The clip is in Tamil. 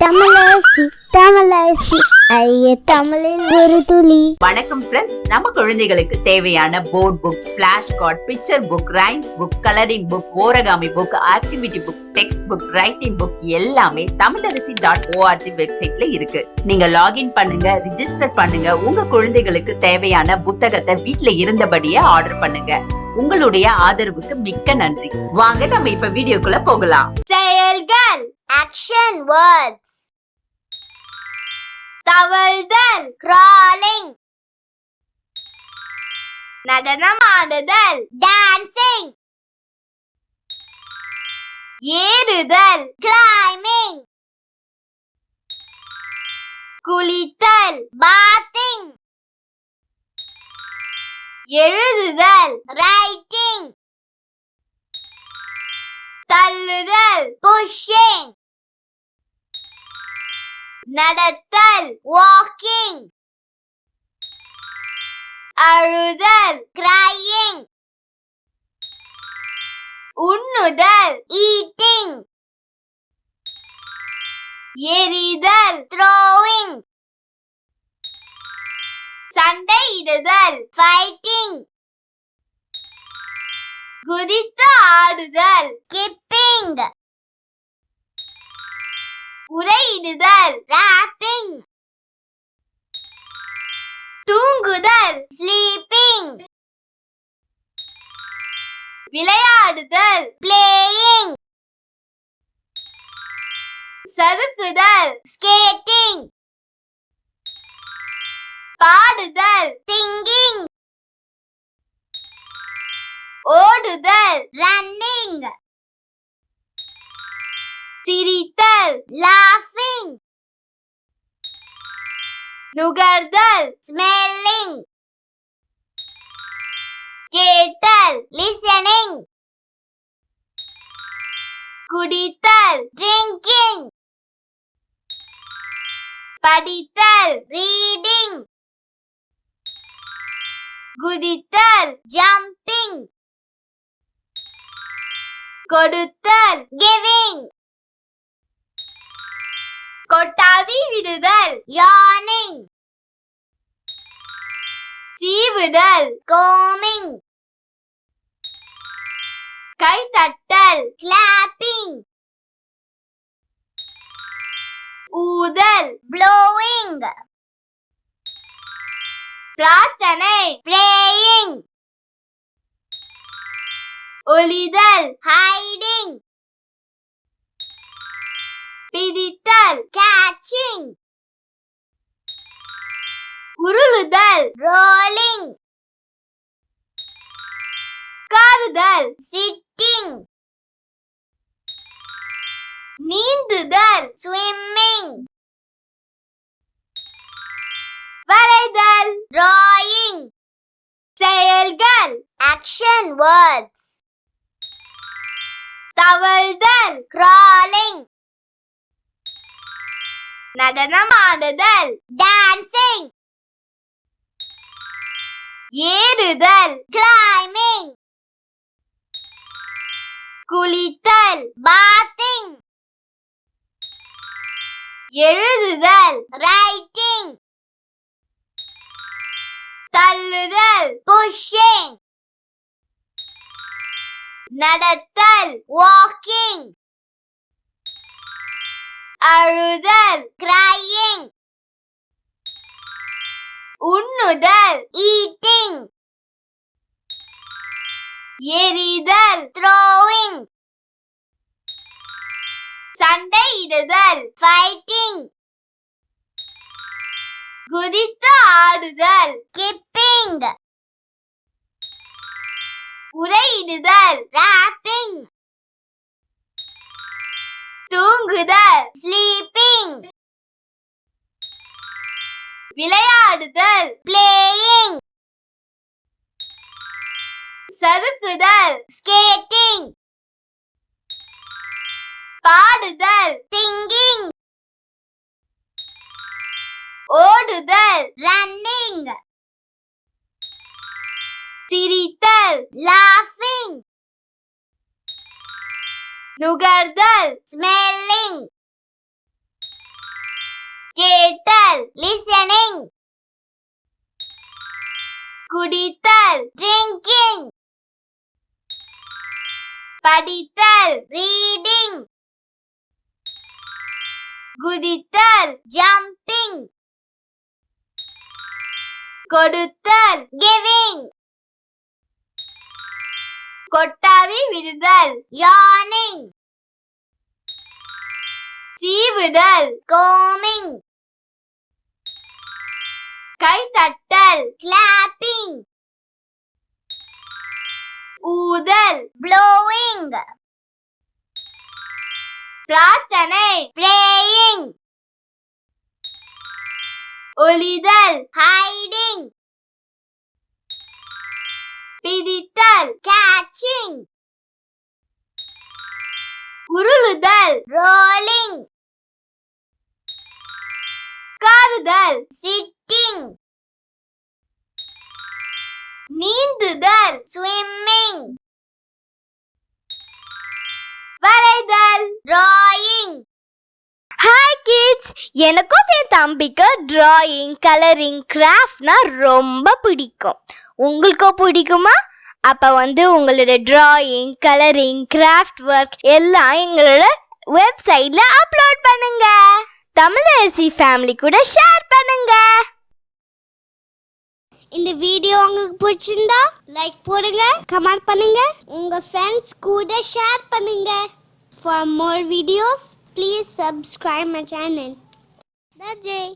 தமிழரசி தமிழரசி ஐய தமிழில் ஒரு துளி. வணக்கம் ஃப்ரெண்ட்ஸ், நம்ம குழந்தைகளுக்கு தேவையான board books, flash card, picture book, rhymes book, colouring book, origami book, activity book, text book, writing book எல்லாமே தமிழரசி.org வெப்சைட்ல இருக்கு. நீங்க லாகின் பண்ணுங்க, ரிஜிஸ்டர் பண்ணுங்க. உங்க குழந்தைகளுக்கு தேவையான புத்தகத்தை வீட்ல இருந்தபடியே ஆர்டர் பண்ணுங்க. உங்களுடைய ஆதரவுக்கு மிக்க நன்றி. வாங்க நம்ம இப்ப வீடியோக்குள்ள போகலாம். செயல்கள், ஆக்ஷன் வேர்ட்ஸ். தவழ்தல், crawling. நடனமாடுதல், dancing. ஏறுதல், climbing. குளித்தல், bathing. எழுதுதல், writing. தள்ளுதல், pushing. நடத்தல், walking. அழுதல், crying. உண்ணுதல், eating. எறிதல், throwing. சண்டையிடுதல், fighting. குதித்து ஆடுதல், skipping. உரையிடுதல், rapping. தூங்குதல், sleeping. விளையாடுதல், playing. சறுக்குதல், skating. பாடுதல், singing. ஓடுதல், running. சிரித்தல், laughing. நுகர்தல், smelling. கேட்டல், listening. குடித்தல், drinking. படித்தல், reading. குதித்தல், jumping. கொடுத்தல், giving. கொட்டாவி விடுதல், yawning. சீவுதல், combing. கைதட்டல், clapping. ஊதல், blowing. பிரார்த்தனை, praying. ஒளிதல், hiding. பிடித்தல், catching. உருளுதல், rolling. உட்காருதல், sitting. நீந்துதல், swimming. வரைதல், drawing. செயல்கள், action words. தவழ்தல், crawling. நடனமாடுதல், dancing. ஏறுதல், climbing. குளித்தல், bathing. எழுதுதல், writing. தள்ளுதல், pushing. நடத்தல், walking. அழுதல், crying. உண்ணுதல், eating. எறிதல், throwing. சண்டையிடுதல், fighting. குதித்து ஆடுதல், skipping. உரையிடுதல், rapping. தூங்குதல், sleeping. விளையாடுதல், playing. சறுக்குதல், skating. பாடுதல், singing. ஓடுதல், running. சிரித்தல், laughing. நுகர்தல், smelling. குடித்தல் drinking, படித்தல் reading, குதித்தல் jumping, கொடுத்தல் giving, கொட்டாவி விடுதல் yawning, சீவுதல் combing, கைதட்டல் clapping, ஊதல் blowing, பிரார்த்தனை praying, ஒளிதல் hiding, பிடித்தல் catching, உருளுதல் rolling, உட்காருதல் sitting, நீந்துதல் swimming, வரைதல் drawing. ஹாய் கிட்ஸ், எனக்கும் என் தம்பிக்கு டிராயிங் கலரிங் கிராஃப்ட்னா ரொம்ப பிடிக்கும். உங்களுக்கும் பிடிக்குமா? அப்போ உங்களோட டிராயிங் கலரிங் கிராஃப்ட் ஒர்க் எல்லாம் எங்களோட வெப்சைட்ல அப்லோட் பண்ணுங்க. தமிழரசி ஃபேமிலி கூட ஷேர் பண்ணுங்க. இந்த வீடியோ உங்களுக்கு பிடிச்சிருந்தா லைக் போடுங்க, கமெண்ட் பண்ணுங்க, உங்க ஃப்ரெண்ட்ஸ் கூட ஷேர் பண்ணுங்க. For more videos, please subscribe my channel. That's it.